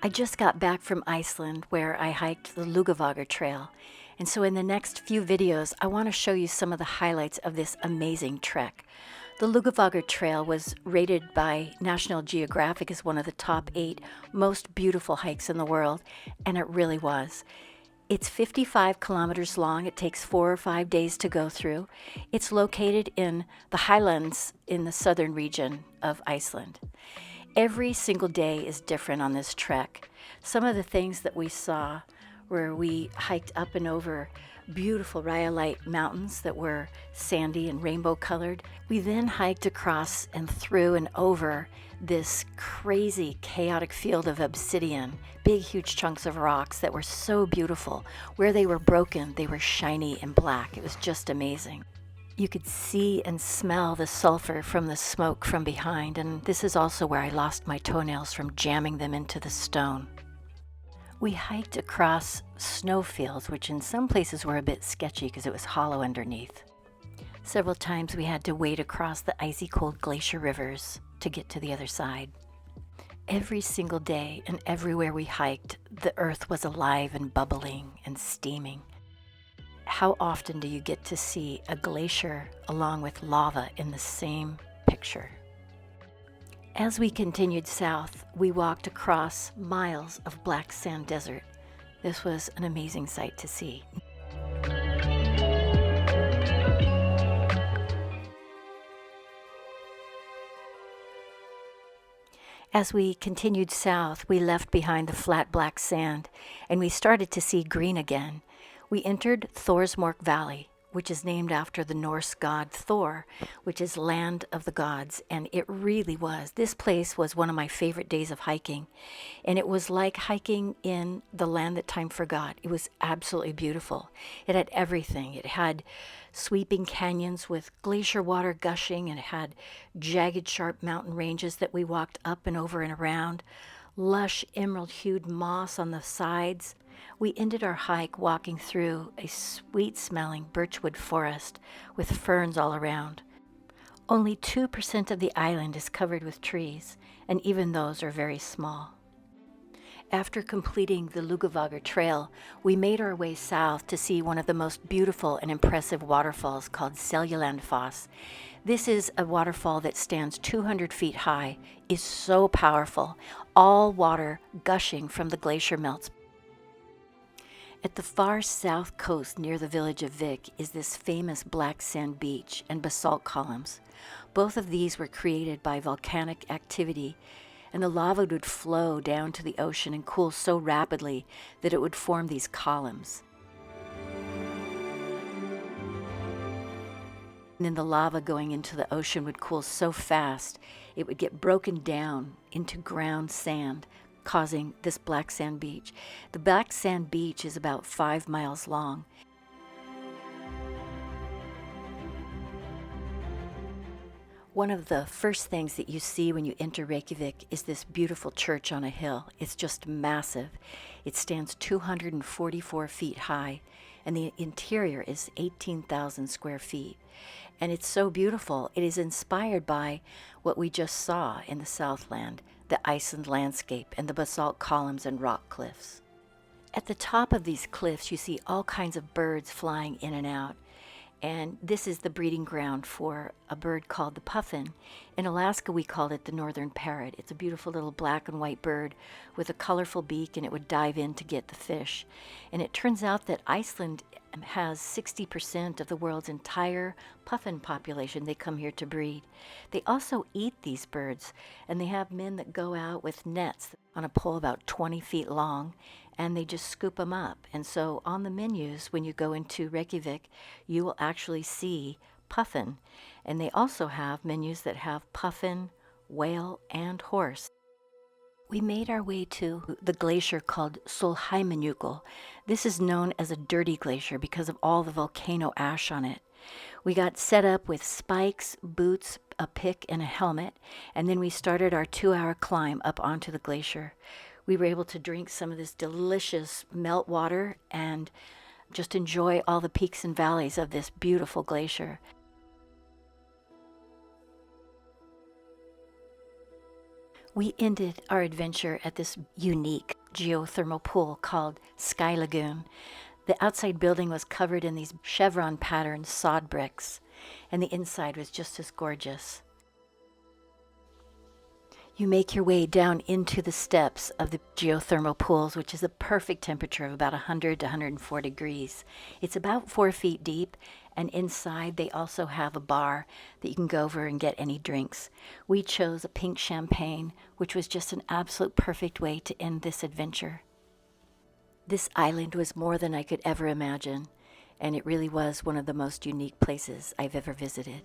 I just got back from Iceland where I hiked the Laugevagur Trail. And so in the next few videos, I want to show you some of the highlights of this amazing trek. The Laugevagur Trail was rated by National Geographic as one of the top 8 most beautiful hikes in the world, and it really was. It's 55 kilometers long. It takes 4 or 5 days to go through. It's located in the highlands in the southern region of Iceland. Every single day is different on this trek. Some of the things that we saw where we hiked up and over beautiful rhyolite mountains that were sandy and rainbow colored. We then hiked across and through and over this crazy chaotic field of obsidian, big huge chunks of rocks that were so beautiful. Where they were broken, they were shiny and black. It was just amazing. You could see and smell the sulfur from the smoke from behind, and this is also where I lost my toenails from jamming them into the stone. We hiked across snowfields, which in some places were a bit sketchy because it was hollow underneath. Several times we had to wade across the icy cold glacier rivers to get to the other side. Every single day and everywhere we hiked, the earth was alive and bubbling and steaming. How often do you get to see a glacier along with lava in the same picture? As we continued south, we walked across miles of black sand desert. This was an amazing sight to see. As we continued south, we left behind the flat black sand, and we started to see green again. We entered Thorsmork Valley, which is named after the Norse god Thor, which is land of the gods, and it really was. This place was one of my favorite days of hiking, and it was like hiking in the land that time forgot. It was absolutely beautiful. It had everything. It had sweeping canyons with glacier water gushing, and it had jagged, sharp mountain ranges that we walked up and over and around, lush emerald-hued moss on the sides. We ended our hike walking through a sweet-smelling birchwood forest with ferns all around. Only 2% of the island is covered with trees, and even those are very small. After completing the Laugevagur Trail, we made our way south to see one of the most beautiful and impressive waterfalls called Seljalandfoss. This is a waterfall that stands 200 feet high, is so powerful, all water gushing from the glacier melts. At the far south coast near the village of Vik is this famous black sand beach and basalt columns. Both of these were created by volcanic activity, and the lava would flow down to the ocean and cool so rapidly that it would form these columns. And then the lava going into the ocean would cool so fast it would get broken down into ground sand, causing this black sand beach. The black sand beach is about 5 miles long. One of the first things that you see when you enter Reykjavik is this beautiful church on a hill. It's just massive. It stands 244 feet high, and the interior is 18,000 square feet. And it's so beautiful. It is inspired by what we just saw in the Southland, the Iceland landscape and the basalt columns and rock cliffs. At the top of these cliffs, you see all kinds of birds flying in and out. And this is the breeding ground for a bird called the puffin. In Alaska, we called it the northern parrot. It's a beautiful little black and white bird with a colorful beak, and it would dive in to get the fish. And it turns out that Iceland has 60% of the world's entire puffin population. They come here to breed. They also eat these birds, and they have men that go out with nets on a pole about 20 feet long, and they just scoop them up. And so on the menus, when you go into Reykjavik, you will actually see puffin. And they also have menus that have puffin, whale, and horse. We made our way to the glacier called Solheimajökull. This is known as a dirty glacier because of all the volcano ash on it. We got set up with spikes, boots, a pick, and a helmet, and then we started our 2-hour climb up onto the glacier. We were able to drink some of this delicious melt water and just enjoy all the peaks and valleys of this beautiful glacier. We ended our adventure at this unique geothermal pool called Sky Lagoon. The outside building was covered in these chevron pattern sod bricks, and the inside was just as gorgeous. You make your way down into the steps of the geothermal pools, which is a perfect temperature of about 100 to 104 degrees. It's about 4 feet deep, and inside they also have a bar that you can go over and get any drinks. We chose a pink champagne, which was just an absolute perfect way to end this adventure. This island was more than I could ever imagine, and it really was one of the most unique places I've ever visited.